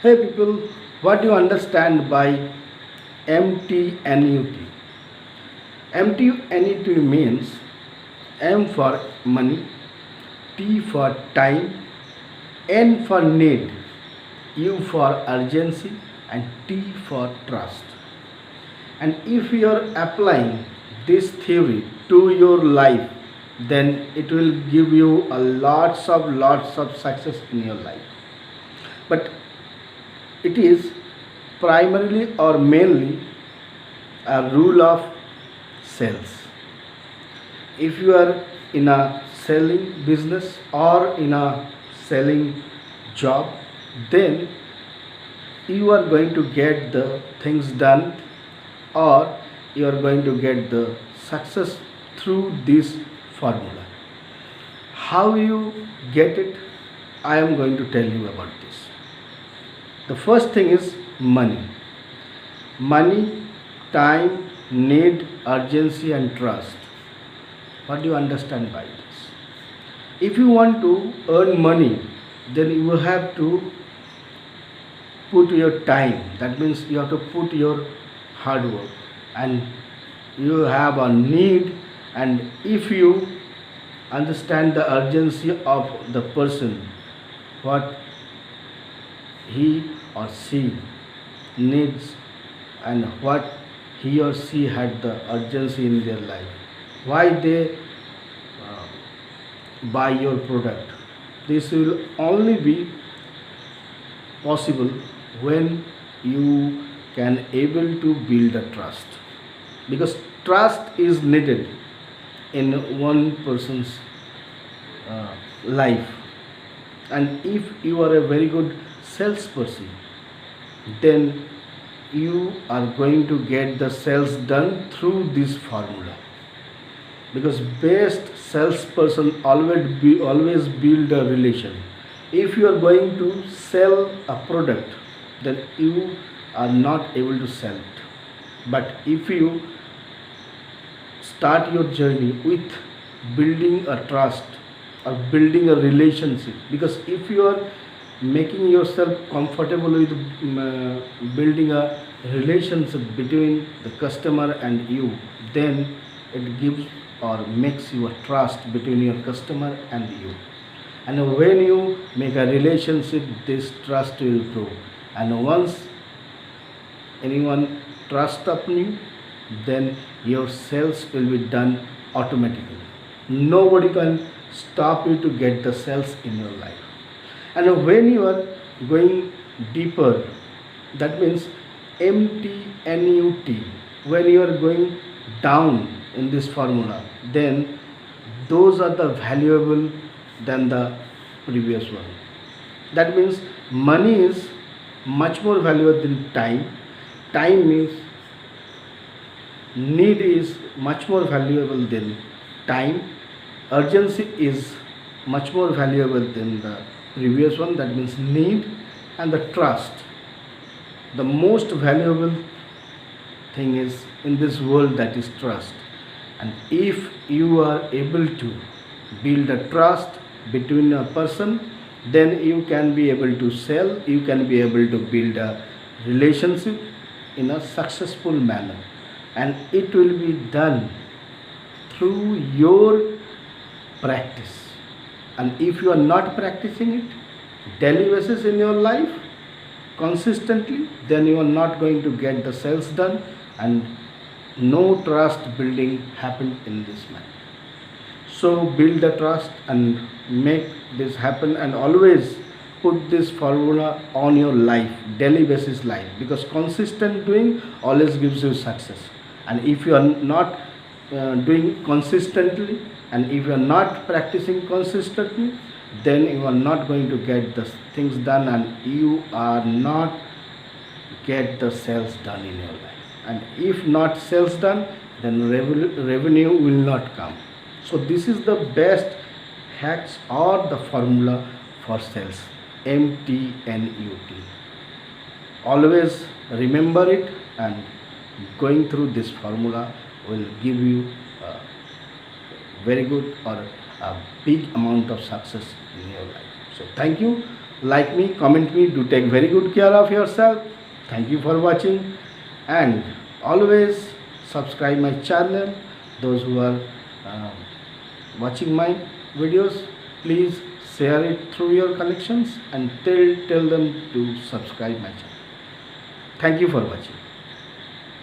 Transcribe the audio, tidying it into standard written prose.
Hey people, what do you understand by MTNUT? MTNUT means M for money, T for time, N for need, U for urgency, and T for trust. And if you are applying this theory to your life, then it will give you a lots of success in your life. But it is primarily or mainly a rule of sales. If you are in a selling business or in a selling job, then you are going to get the things done, or you are going to get the success through this formula. How you get it, I am going to tell you about this. The first thing is money. Money, time, need, urgency, and trust. What do you understand by this? If you want to earn money, then you have to put your time. That means you have to put your hard work, and you have a need. And if you understand the urgency of the person, what he or she needs, and what he or she had the urgency in their life, why they buy your product, this will only be possible when you can able to build a trust, because trust is needed in one person's life. And if you are a very good salesperson, then you are going to get the sales done through this formula, because best salesperson always build a relation. If you are going to sell a product, then you are not able to sell it. But if you start your journey with building a trust or building a relationship, because if you are making yourself comfortable with building a relationship between the customer and you, then it gives or makes you a trust between your customer and you. And when you make a relationship, this trust will grow. And once anyone trusts upon you, then your sales will be done automatically. Nobody can stop you to get the sales in your life. And when you are going deeper, that means MTNUT, when you are going down in this formula, then those are the valuable than the previous one. That means money is much more valuable than time. Time means need is much more valuable than time. Urgency is much more valuable than the previous one, that means need. And the trust, the most valuable thing is in this world, that is trust. And if you are able to build a trust between a person, then you can be able to sell, you can be able to build a relationship in a successful manner. And it will be done through your practice. And if you are not practicing it daily basis in your life consistently, then you are not going to get the sales done, and no trust building happen in this manner. So build the trust and make this happen, and always put this formula on your life, daily basis life, because consistent doing always gives you success. And if you are not doing consistently, and if you are not practicing consistently, then you are not going to get the things done, and you are not get the sales done in your life. And if not sales done, then revenue will not come. So this is the best hacks or the formula for sales, MTNUT. Always remember it, and going through this formula will give you very good or a big amount of success in your life. So thank you like me, comment me, do take very good care of yourself. Thank you for watching, and always subscribe my channel. Those who are uh, watching my videos, please share it through your connections and tell them to subscribe my channel. Thank you for watching.